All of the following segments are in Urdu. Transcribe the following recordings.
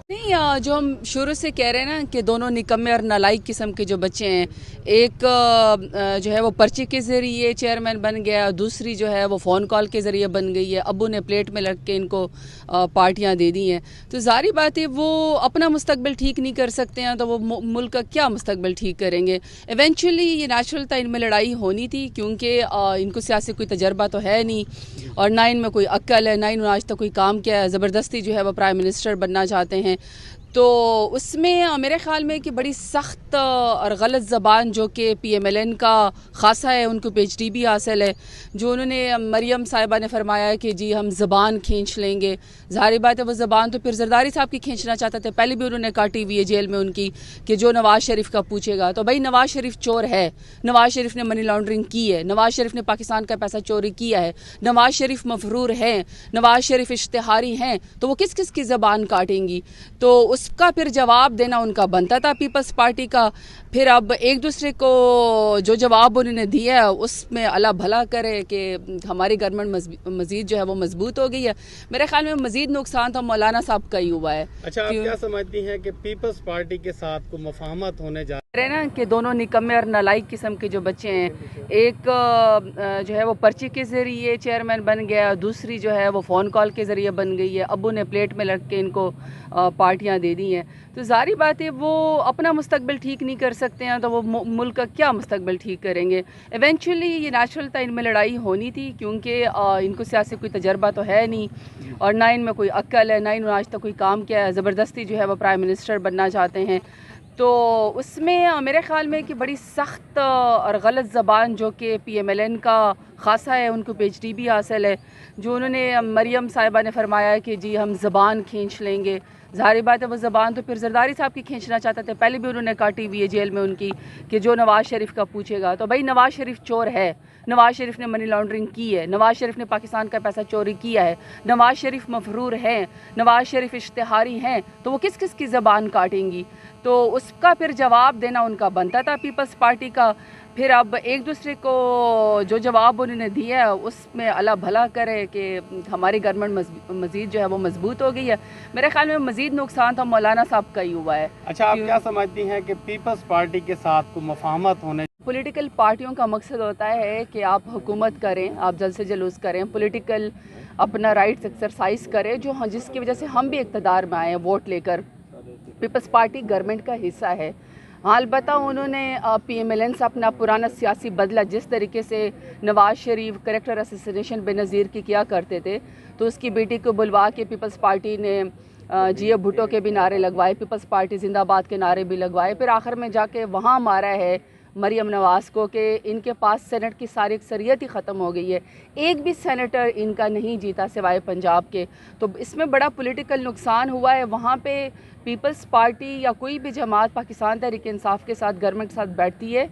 نہیں جو ہم شروع سے کہہ رہے ہیں نا کہ دونوں نکمے اور نالائق قسم کے جو بچے ہیں، ایک جو ہے وہ پرچی کے ذریعے چیئرمین بن گیا، دوسری جو ہے وہ فون کال کے ذریعے بن گئی ہے، ابو نے پلیٹ میں لگ کے ان کو پارٹیاں دے دی ہیں۔ تو ظاہری بات ہے وہ اپنا مستقبل ٹھیک نہیں کر سکتے ہیں تو وہ ملک کا کیا مستقبل ٹھیک کریں گے؟ ایونچولی یہ نیچرل تھا، ان میں لڑائی ہونی تھی، کیونکہ ان کو سیاسی کوئی تجربہ تو ہے نہیں اور نہ ان میں کوئی عقل ہے، نہ انہوں نے آج تک کوئی کام کیا ہے، زبردستی جو ہے وہ پرائم منسٹر بننا چاہتے ہیں۔ تو اس میں میرے خیال میں کہ بڑی سخت اور غلط زبان جو کہ پی ایم ایل این کا خاصہ ہے، ان کو پی ایچ ڈی بھی حاصل ہے، جو انہوں نے مریم صاحبہ نے فرمایا ہے کہ جی ہم زبان کھینچ لیں گے۔ ظاہری بات ہے وہ زبان تو پھر زرداری صاحب کی کھینچنا چاہتے تھے، پہلے بھی انہوں نے کاٹی ہوئی ہے جیل میں ان کی، کہ جو نواز شریف کا پوچھے گا تو بھائی نواز شریف چور ہے، نواز شریف نے منی لانڈرنگ کی ہے، نواز شریف نے پاکستان کا پیسہ چوری کیا ہے، نواز شریف مفرور ہیں، نواز شریف اشتہاری ہیں، تو وہ کس کس کی زبان کاٹیں گی؟ تو اس کا پھر جواب دینا ان کا بنتا تھا پیپلز پارٹی کا۔ پھر اب ایک دوسرے کو جو جواب انہوں نے دیا ہے اس میں اللہ بھلا کرے کہ ہماری گورنمنٹ مزید جو ہے وہ مضبوط ہو گئی ہے۔ میرے خیال میں مزید نقصان تو مولانا صاحب کا ہی ہوا ہے۔ اچھا، آپ کیا سمجھتی ہیں کہ پیپلز پارٹی کے ساتھ کوئی مفاہمت ہونے جا رہے نا کہ دونوں نکمے اور نالائق قسم کے جو بچے ہیں، ایک جو ہے وہ پرچی کے ذریعے چیئرمین بن گیا، دوسری جو ہے وہ فون کال کے ذریعے بن گئی ہے، ابو نے پلیٹ میں لگ کے ان کو پارٹیاں دے دی ہیں۔ تو ظاہری بات ہے وہ اپنا مستقبل ٹھیک نہیں کر سکتے ہیں تو وہ ملک کا کیا مستقبل ٹھیک کریں گے؟ ایونچولی یہ نیچرل تھا، ان میں لڑائی ہونی تھی، کیونکہ ان کو سیاسی کوئی تجربہ تو ہے نہیں اور نہ ان میں کوئی عقل ہے، نہ انہوں نے آج تک کوئی کام کیا ہے، زبردستی جو ہے وہ پرائم منسٹر بننا چاہتے ہیں۔ تو اس میں میرے خیال میں کہ بڑی سخت اور غلط زبان جو کہ پی ایم ایل این کا خاصہ ہے، ان کو پی ایچ ڈی بھی حاصل ہے، جو انہوں نے مریم صاحبہ نے فرمایا ہے کہ جی ہم زبان کھینچ لیں گے۔ ظاہری بات ہے وہ زبان تو پھر زرداری صاحب کی کھینچنا چاہتے تھے، پہلے بھی انہوں نے کاٹی ہوئی ہے جیل میں ان کی، کہ جو نواز شریف کا پوچھے گا تو بھائی نواز شریف چور ہے، نواز شریف نے منی لانڈرنگ کی ہے، نواز شریف نے پاکستان کا پیسہ چوری کیا ہے، نواز شریف مفرور ہیں، نواز شریف اشتہاری ہیں، تو وہ کس کس کی زبان کاٹیں گی؟ تو اس کا پھر جواب دینا ان کا بنتا تھا پیپلز پارٹی کا۔ پھر اب ایک دوسرے کو جو جواب انہوں نے دیا ہے اس میں اللہ بھلا کرے کہ ہماری گورنمنٹ مزید جو ہے وہ مضبوط ہو گئی ہے۔ میرے خیال میں مزید نقصان تو مولانا صاحب کا ہی ہوا ہے۔ اچھا، آپ کیا سمجھتی ہیں کہ پیپلز پارٹی کے ساتھ کوئی مفاہمت ہونے؟ پولیٹیکل پارٹیوں کا مقصد ہوتا ہے کہ آپ حکومت کریں، آپ جلد سے جلوس کریں، پولیٹیکل اپنا رائٹس ایکسرسائز کریں، جو جس کی وجہ سے ہم بھی اقتدار میں آئے ہیں ووٹ لے کر۔ پیپلز پارٹی گورنمنٹ کا حصہ ہے، ہاں البتہ انہوں نے پی ایم ایل این سے اپنا پرانا سیاسی بدلہ جس طریقے سے نواز شریف کریکٹر اسیسینیشن بے نظیر کی کیا کرتے تھے، تو اس کی بیٹی کو بلوا کے پیپلز پارٹی نے جی بھٹو کے بھی نعرے لگوائے، پیپلز پارٹی زندہ آباد کے نعرے بھی لگوائے، پھر آخر میں جا کے وہاں مارا ہے مریم نواز کو کہ ان کے پاس سینٹ کی ساری اکثریت ہی ختم ہو گئی ہے، ایک بھی سینیٹر ان کا نہیں جیتا سوائے پنجاب کے۔ تو اس میں بڑا پولیٹیکل نقصان ہوا ہے۔ وہاں پہ پیپلز پارٹی یا کوئی بھی جماعت پاکستان تحریک انصاف کے ساتھ گورنمنٹ کے ساتھ بیٹھتی ہے،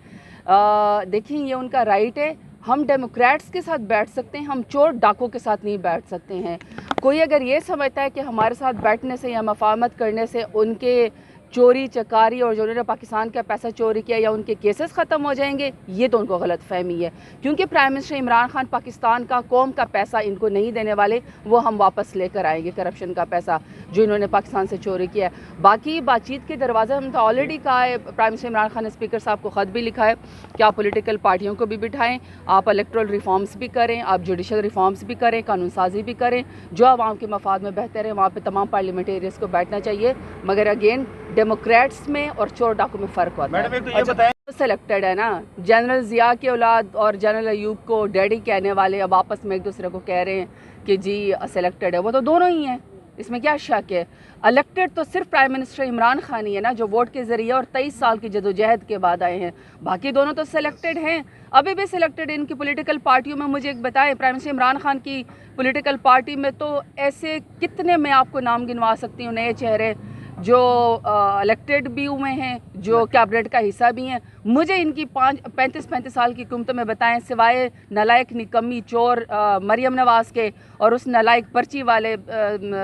دیکھیں یہ ان کا رائٹ ہے، ہم ڈیموکریٹس کے ساتھ بیٹھ سکتے ہیں، ہم چور ڈاکوں کے ساتھ نہیں بیٹھ سکتے ہیں۔ کوئی اگر یہ سمجھتا ہے کہ ہمارے ساتھ بیٹھنے سے یا مفاہمت کرنے سے ان کے چوری چکاری اور جو انہوں نے پاکستان کا پیسہ چوری کیا یا ان کے کیسز ختم ہو جائیں گے، یہ تو ان کو غلط فہمی ہے، کیونکہ پرائم منسٹر عمران خان پاکستان کا قوم کا پیسہ ان کو نہیں دینے والے، وہ ہم واپس لے کر آئیں گے کرپشن کا پیسہ جو انہوں نے پاکستان سے چوری کیا ہے۔ باقی بات چیت کے دروازے ہم تو آلریڈی کہا ہے، پرائم منسٹر عمران خان نے اسپیکر صاحب کو خط بھی لکھا ہے کہ آپ پولیٹیکل پارٹیوں کو بھی بٹھائیں، آپ الیکٹرل ریفارمز بھی کریں، آپ جوڈیشل ریفارمز بھی کریں، قانون سازی بھی کریں، جو عوام کے مفاد میں بہتر ہے وہاں پہ تمام پارلیمنٹیریئنز کو بیٹھنا چاہیے، مگر اگین ڈیموکریٹس میں اور چور ڈاکو میں فرق ہوتا ہے۔ میڈم یہ بتائیں، سلیکٹڈ ہے نا، جنرل ضیاء کی اولاد اور جنرل ایوب کو ڈیڈی کہنے والے اب آپس میں ایک دوسرے کو کہہ رہے ہیں کہ جی سلیکٹڈ ہے، وہ تو دونوں ہی ہیں، اس میں کیا شک ہے؟ الیکٹڈ تو صرف پرائم منسٹر عمران خان ہی ہے نا، جو ووٹ کے ذریعے اور 23 سال کی جدوجہد کے بعد آئے ہیں، باقی دونوں تو سلیکٹڈ ہیں، ابھی بھی سلیکٹڈ ان کی پولیٹیکل پارٹیوں میں. مجھے ایک بتائیں، پرائم منسٹر عمران خان کی پولیٹیکل پارٹی میں تو ایسے کتنے میں آپ کو نام گنوا سکتی ہوں نئے چہرے جو الیکٹڈ بھی ہوئے ہیں، جو کیبنٹ کا حصہ بھی ہیں. مجھے ان کی 35 سال کی حکومت میں بتائیں، سوائے نالائق نکمی چور مریم نواز کے اور اس نالائق پرچی والے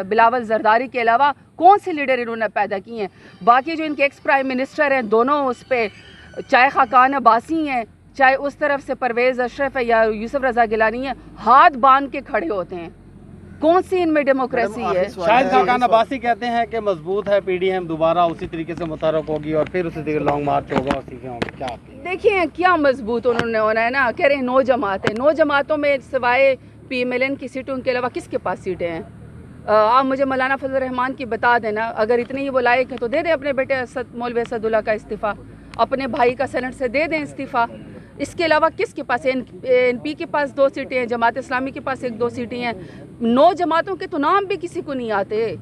بلاول زرداری کے علاوہ کون سے لیڈر انہوں نے پیدا کی ہیں؟ باقی جو ان کے ایکس پرائم منسٹر ہیں دونوں اس پہ، چاہے خاقان عباسی ہیں، چاہے اس طرف سے پرویز اشرف ہے یا یوسف رضا گیلانی ہے، ہاتھ باندھ کے کھڑے ہوتے ہیں. کون سی ان میں ڈیموکریسی ہے؟ شاہد خاقان عباسی کہتے ہیں کہ مضبوط ہے پی ڈی ایم، دوبارہ اسی طریقے سے متحرک ہوگی اور پھر اسی طریقے لانگ مارچ ہوگا. کیا دیکھیں کیا مضبوط انہوں نے ہونا ہے نا، کہہ رہے ہیں 9 جماعت ہیں، 9 جماعتوں میں سوائے پی ایم ایل این کی سیٹوں کے علاوہ کس کے پاس سیٹیں ہیں؟ آپ مجھے مولانا فضل الرحمان کی بتا دینا، اگر اتنے ہی وہ لائق ہیں تو دے دیں اپنے بیٹے مولوی اسد اللہ کا استعفیٰ، اپنے بھائی کا سینٹ سے دے دیں استعفیٰ. اس کے علاوہ کس کے پاس؟ این پی کے پاس 2 سیٹیں ہیں، جماعت اسلامی کے پاس 1-2 سیٹیں ہیں. 9 جماعتوں کے تو نام بھی کسی کو نہیں آتے ہیں.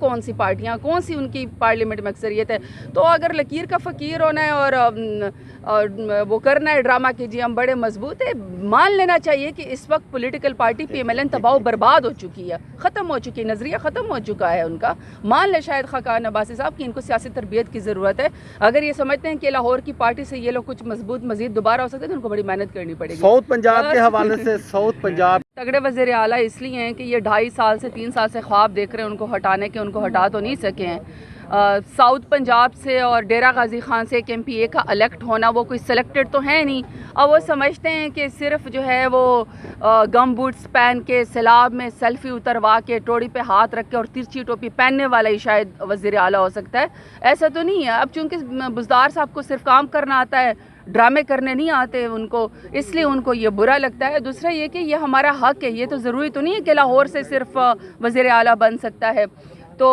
کون سی پارٹیاں، کون سی ان کی پارلیمنٹ میں اکثریت ہے؟ تو اگر لکیر کا فقیر ہونا ہے اور وہ کرنا ہے ڈرامہ کہ جی ہم بڑے مضبوط ہیں، مان لینا چاہیے کہ اس وقت political party P M L N تباہ و برباد ہو چکی ہے، ختم ہو چکی ہے، نظریہ ختم ہو چکا ہے ان کا. مان لے شاید خاقان عباسی صاحب کہ ان کو سیاسی تربیت کی ضرورت ہے. اگر یہ سمجھتے ہیں کہ لاہور کی پارٹی سے یہ لوگ کچھ مضبوط مزید دوبارہ ہو سکتے ہیں تو ان کو بڑی محنت کرنی پڑے گی. ساؤتھ پنجاب کے حوالے سے، ساؤتھ پنجاب تگڑے وزیر اعلیٰ اس لیے ہیں کہ یہ 2.5 سال سے 3 سال سے خواب دیکھ رہے ہیں ان کو ہٹانے کے، ان کو ہٹا تو نہیں سکے ہیں. ساؤتھ پنجاب سے اور ڈیرہ غازی خان سے ایک ایم پی اے کا الیکٹ ہونا، وہ کوئی سلیکٹڈ تو ہے نہیں. اور وہ سمجھتے ہیں کہ صرف جو ہے وہ گم بوٹس پہن کے سیلاب میں سیلفی اتروا کے ٹوڑی پہ ہاتھ رکھ کے اور ترچھی ٹوپی پہننے والا ہی شاید وزیر اعلیٰ ہو سکتا ہے. ایسا تو نہیں ہے. اب چونکہ بزدار صاحب کو صرف کام کرنا آتا ہے، ڈرامے کرنے نہیں آتے ان کو، اس لیے ان کو یہ برا لگتا ہے. دوسرا یہ کہ یہ ہمارا حق ہے، یہ تو ضروری تو نہیں ہے کہ لاہور سے صرف وزیر اعلیٰ بن سکتا ہے. تو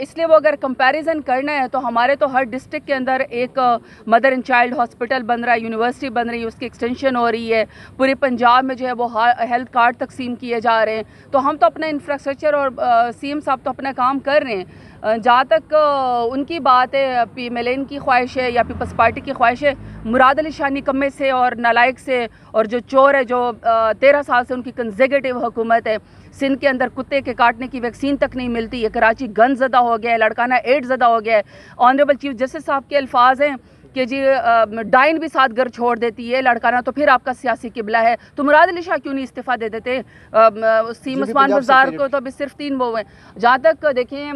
اس لیے وہ اگر کمپیریزن کرنا ہے تو ہمارے تو ہر ڈسٹرکٹ کے اندر ایک مدر اینڈ چائلڈ ہاسپٹل بن رہا ہے، یونیورسٹی بن رہی ہے، اس کی ایکسٹینشن ہو رہی ہے، پورے پنجاب میں جو ہے وہ ہیلتھ کارڈ تقسیم کیے جا رہے ہیں. تو ہم تو اپنا انفراسٹرکچر اور سی ایم صاحب تو اپنا کام کر رہے ہیں. جہاں تک ان کی بات ہے، پی ایم ایل این کی خواہش ہے یا پیپلز پارٹی کی خواہش ہے، مراد علی شاہ نکمے سے اور نالائق سے اور جو چور ہے، جو 13 سال سے ان کی کنزیکٹیو حکومت ہے، سندھ کے اندر کتے کے کاٹنے کی ویکسین تک نہیں ملتی ہے، کراچی گن زدہ ہو گیا ہے، لڑکانہ ایڈ زدہ ہو گیا ہے. آنریبل چیف جسٹس صاحب کے الفاظ ہیں کہ جی ڈائن بھی ساتھ گھر چھوڑ دیتی ہے، لڑکانہ تو پھر آپ کا سیاسی قبلہ ہے. تو مراد علی شاہ کیوں نہیں استعفیٰ دے دیتے؟ سیم عثمان گزار کو تو ابھی صرف 3 وہ ہیں. جہاں تک دیکھیں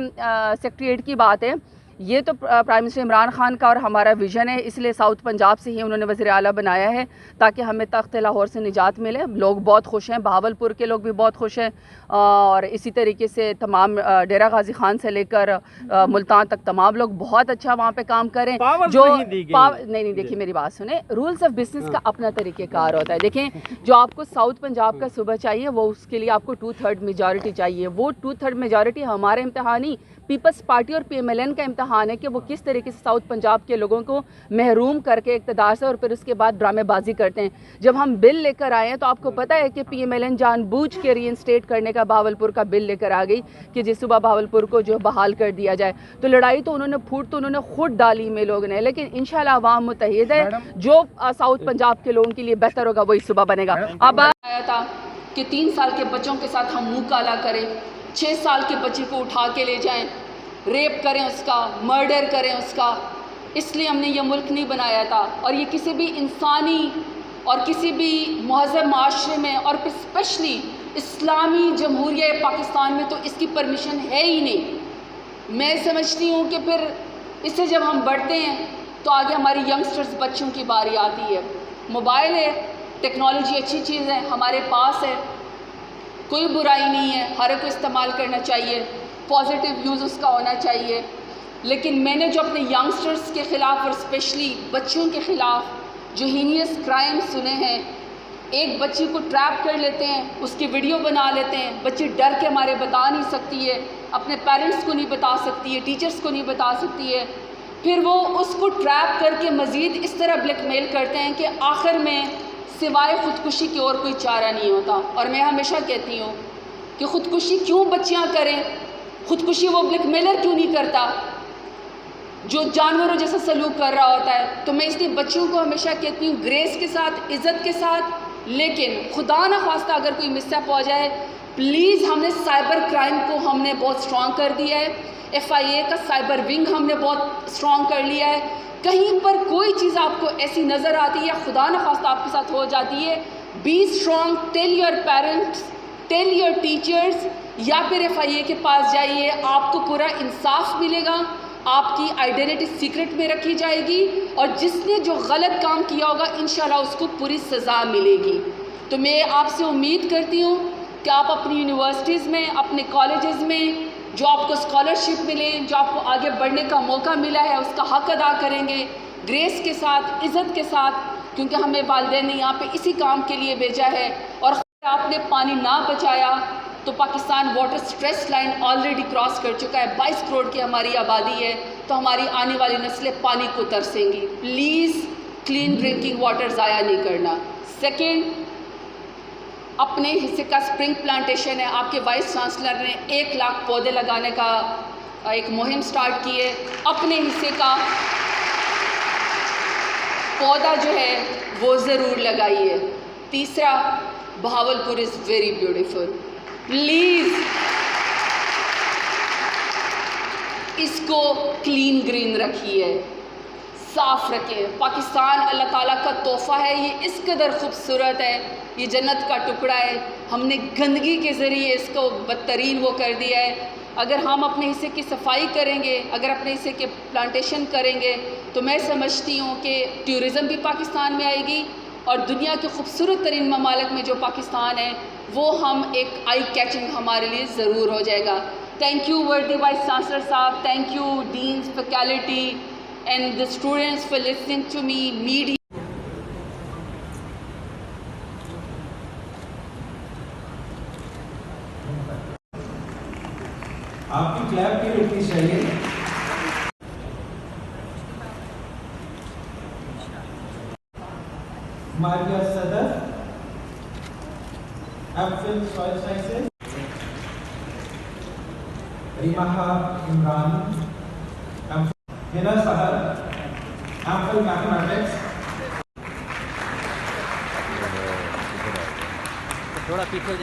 سیکریٹریٹ کی بات ہے، یہ تو پرائم منسٹر عمران خان کا اور ہمارا ویژن ہے، اس لیے ساؤتھ پنجاب سے ہی انہوں نے وزیر اعلیٰ بنایا ہے تاکہ ہمیں تخت لاہور سے نجات ملے. لوگ بہت خوش ہیں، بہاولپور کے لوگ بھی بہت خوش ہیں، اور اسی طریقے سے تمام ڈیرہ غازی خان سے لے کر ملتان تک تمام لوگ بہت اچھا وہاں پہ کام کریں. جو نہیں دیکھیے میری بات سنیں، رولز آف بزنس کا اپنا طریقہ کار ہوتا ہے. دیکھیں جو آپ کو ساؤتھ پنجاب کا صوبہ چاہیے وہ اس کے لیے آپ کو 2/3 میجورٹی چاہیے. وہ 2/3 میجورٹی ہمارے امتحان ہی پیپلز پارٹی اور پی ایم ایل این کا امتحان ہے کہ وہ کس طریقے سے ساؤتھ پنجاب کے لوگوں کو محروم کر کے اقتدار سے اور پھر اس کے بعد ڈرامے بازی کرتے ہیں. جب ہم بل لے کر آئے ہیں تو آپ کو پتہ ہے کہ پی ایم ایل این جان بوجھ کے ری انسٹیٹ کرنے کا بہاولپور کا بل لے کر آ گئی کہ جس صبح بہاولپور کو جو بحال کر دیا جائے. تو لڑائی تو انہوں نے پھوٹ تو انہوں نے خود ڈالی میں لوگوں نے، لیکن انشاءاللہ عوام متحد ہے. جو ساؤتھ پنجاب کے لوگوں کے لیے بہتر ہوگا وہی صبح بنے گا. اب آیا تھا کہ 3 سال کے بچوں کے ساتھ ہم منہ کالا کریں، 6 سال کے بچے کو اٹھا کے لے جائیں، ریپ کریں اس کا، مرڈر کریں اس کا. اس لیے ہم نے یہ ملک نہیں بنایا تھا. اور یہ کسی بھی انسانی اور کسی بھی مہذب معاشرے میں اور اسپیشلی اسلامی جمہوریہ پاکستان میں تو اس کی پرمیشن ہے ہی نہیں. میں سمجھتی ہوں کہ پھر اس سے جب ہم بڑھتے ہیں تو آگے ہماری ینگسٹرز بچوں کی باری آتی ہے. موبائل ہے، ٹیکنالوجی اچھی چیز ہے، ہمارے پاس ہے، کوئی برائی نہیں ہے، ہر ایک کو استعمال کرنا چاہیے، پازیٹیو یوز اس کا ہونا چاہیے. لیکن میں نے جو اپنے ینگسٹرز کے خلاف اور اسپیشلی بچوں کے خلاف جو ہینیس کرائم سنے ہیں، ایک بچی کو ٹریپ کر لیتے ہیں، اس کی ویڈیو بنا لیتے ہیں، بچی ڈر کے ہمارے بتا نہیں سکتی ہے، اپنے پیرنٹس کو نہیں بتا سکتی ہے، ٹیچرس کو نہیں بتا سکتی ہے، پھر وہ اس کو ٹریپ کر کے مزید اس طرح بلیک میل کرتے ہیں کہ آخر میں سوائے خودکشی کی اور کوئی چارہ نہیں ہوتا. اور میں ہمیشہ کہتی ہوں کہ خودکشی کیوں بچیاں کریں؟ خودکشی وہ بلیک میلر کیوں نہیں کرتا جو جانوروں جیسا سلوک کر رہا ہوتا ہے؟ تو میں اس لیے بچوں کو ہمیشہ کہتی ہوں گریس کے ساتھ، عزت کے ساتھ، لیکن خدا نہ خواستہ اگر کوئی مس اپ ہو جائے پلیز، ہم نے سائبر کرائم کو ہم نے بہت اسٹرانگ کر دیا ہے، FIA کا سائبر ونگ ہم نے بہت اسٹرانگ کر لیا ہے. کہیں پر کوئی چیز آپ کو ایسی نظر آتی ہے یا خدا نہ خواستہ آپ کے ساتھ ہو جاتی ہے، be strong, tell your parents, tell your teachers, یا پھر FIA کے پاس جائیے. آپ کو پورا انصاف ملے گا، آپ کی آئیڈینٹی سیکرٹ میں رکھی جائے گی، اور جس نے جو غلط کام کیا ہوگا انشاءاللہ اس کو پوری سزا ملے گی. تو میں آپ سے امید کرتی ہوں کہ آپ اپنی یونیورسٹیز میں، اپنے کالجز میں جو آپ کو اسکالرشپ ملے، جو آپ کو آگے بڑھنے کا موقع ملا ہے، اس کا حق ادا کریں گے گریس کے ساتھ، عزت کے ساتھ، کیونکہ ہمیں والدین نے یہاں پہ اسی کام کے لیے بھیجا ہے. اور آپ نے پانی نہ بچایا تو Pakistan water stress line already cross کر چکا ہے. 22 کروڑ کی ہماری آبادی ہے، تو ہماری آنے والی نسلیں پانی کو ترسیں گی. پلیز کلین ڈرنکنگ واٹر ضائع نہیں کرنا. سیکنڈ، اپنے حصے کا اسپرنگ پلانٹیشن ہے. آپ کے وائس چانسلر نے 1 لاکھ پودے لگانے کا ایک مہم سٹارٹ کی ہے. اپنے حصے کا پودا جو ہے وہ ضرور لگائیے. تیسرا، Bahawalpur is very beautiful. Please اس کو کلین گرین رکھیے، صاف رکھیں. پاکستان اللہ تعالیٰ کا تحفہ ہے، یہ اس قدر خوبصورت ہے، یہ جنت کا ٹکڑا ہے. ہم نے گندگی کے ذریعے اس کو بدترین وہ کر دیا ہے. اگر ہم اپنے حصے کی صفائی کریں گے، اگر اپنے حصے کے پلانٹیشن کریں گے، تو میں سمجھتی ہوں کہ ٹیورزم بھی پاکستان میں آئے گی، اور دنیا کے خوبصورت ترین ممالک میں جو پاکستان ہے وہ ہم ایک آئی کیچنگ ہمارے لیے ضرور ہو جائے گا. Thank you worthy vice chancellor صاحب، thank you deans faculty and the students for listening to me, media. آپ کی کلیپ کی رکنی چاہیے. ماریا صدر، ایپفل سوائل سائنسز. ریماہا عمران، ہنا سہر، ایپفل میتھمیٹکس. تھوڑا پیچھے